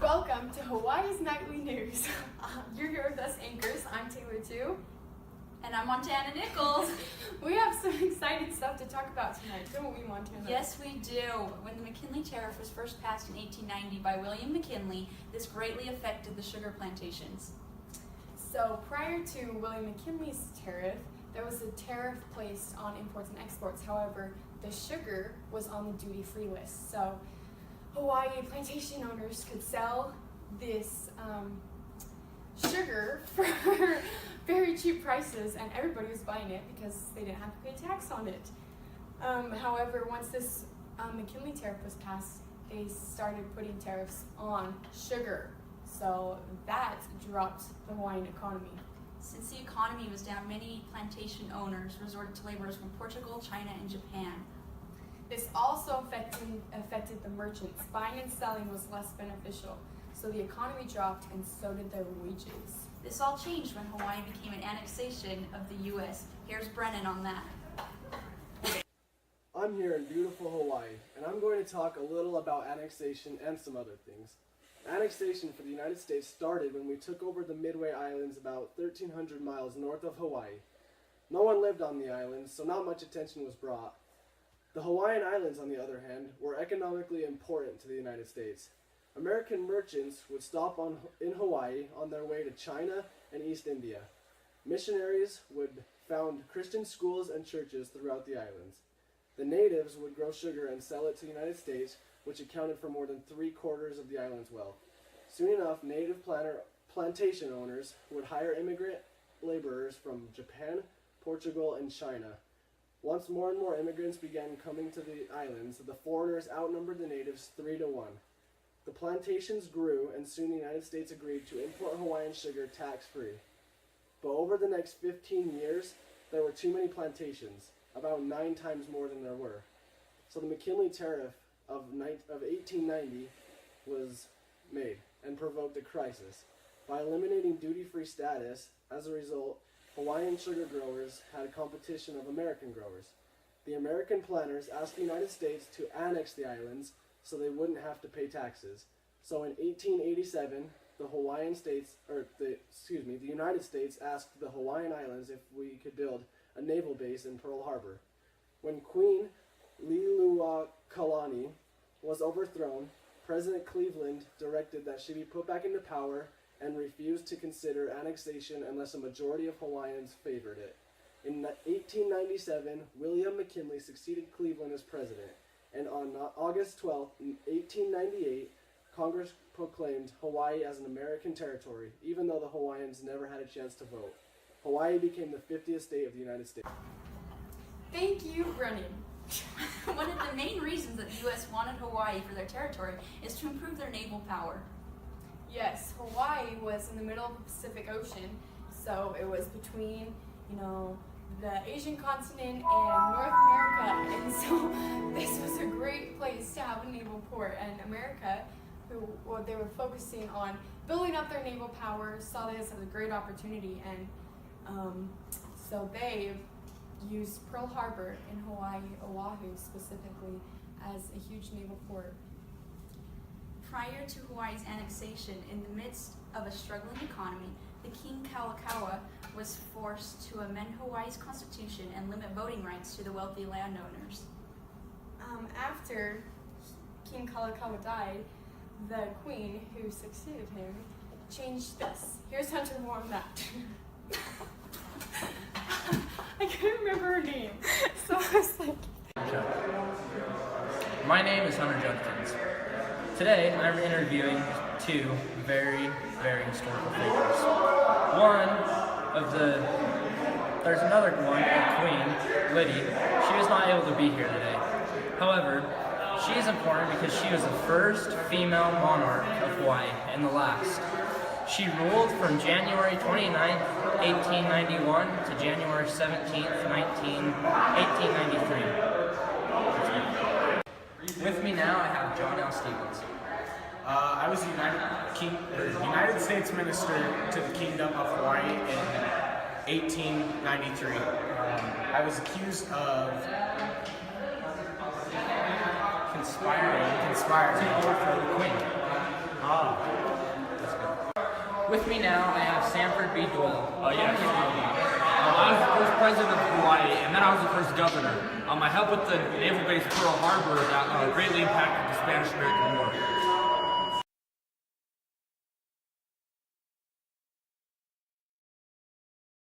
Welcome to Hawaii's Nightly News. You're here with us anchors. I'm Taylor too. And I'm Montana Nichols. We have some exciting stuff to talk about tonight, don't we, Montana? Yes, we do. When the McKinley Tariff was first passed in 1890 by William McKinley, this greatly affected the sugar plantations. So prior to William McKinley's tariff, there was a tariff placed on imports and exports. However, the sugar was on the duty-free list. So Hawaii plantation owners could sell this sugar for very cheap prices, and everybody was buying it because they didn't have to pay tax on it. However, once this McKinley tariff was passed, they started putting tariffs on sugar. So that dropped the Hawaiian economy. Since the economy was down, many plantation owners resorted to laborers from Portugal, China, and Japan. This also affected the merchants. Buying and selling was less beneficial, so the economy dropped and so did their wages. This all changed when Hawaii became an annexation of the U.S. Here's Brennan on that. I'm here in beautiful Hawaii, and I'm going to talk a little about annexation and some other things. Annexation for the United States started when we took over the Midway Islands about 1,300 miles north of Hawaii. No one lived on the islands, so not much attention was brought. The Hawaiian Islands, on the other hand, were economically important to the United States. American merchants would stop in Hawaii on their way to China and East India. Missionaries would found Christian schools and churches throughout the islands. The natives would grow sugar and sell it to the United States, which accounted for more than 3/4 of the island's wealth. Soon enough, native plantation owners would hire immigrant laborers from Japan, Portugal, and China. Once more and more immigrants began coming to the islands, the foreigners outnumbered the natives 3-1. The plantations grew, and soon the United States agreed to import Hawaiian sugar tax-free. But over the next 15 years, there were too many plantations, about 9 times more than there were. So the McKinley Tariff of 1890 was made and provoked a crisis. By eliminating duty-free status, as a result, Hawaiian sugar growers had a competition of American growers. The American planters asked the United States to annex the islands so they wouldn't have to pay taxes. So in 1887, the United States asked the Hawaiian Islands if we could build a naval base in Pearl Harbor. When Queen Liliuokalani was overthrown, President Cleveland directed that she be put back into power and refused to consider annexation unless a majority of Hawaiians favored it. In 1897, William McKinley succeeded Cleveland as president, and on August 12, 1898, Congress proclaimed Hawaii as an American territory, even though the Hawaiians never had a chance to vote. Hawaii became the 50th state of the United States. Thank you, Brennan. One of the main reasons that the U.S. wanted Hawaii for their territory is to improve their naval power. Yes, Hawaii was in the middle of the Pacific Ocean, so it was between, the Asian continent and North America, and so this was a great place to have a naval port. And America, they were focusing on building up their naval power, saw this as a great opportunity, and so they used Pearl Harbor in Hawaii, Oahu specifically, as a huge naval port. Prior to Hawaii's annexation, in the midst of a struggling economy, the King Kalakaua was forced to amend Hawaii's constitution and limit voting rights to the wealthy landowners. After King Kalakaua died, the queen who succeeded him changed this. Here's Hunter more on that. I couldn't remember her name, so I was like... My name is Hunter Judkins. Today, I'm interviewing 2 very, very historical figures. There's another one, Queen Liddy. She was not able to be here today. However, she is important because she was the first female monarch of Hawaii and the last. She ruled from January 29th, 1891 to January 17th, 1893. With me now, I have John L. Stevens. I was United States Minister to the Kingdom of Hawaii in 1893. I was accused of conspiring to overthrow the Queen. With me now, I have Sanford B. Doyle. I was the first president of Hawaii, and then I was the first governor. I helped with the naval base Pearl Harbor that greatly impacted the Spanish-American War.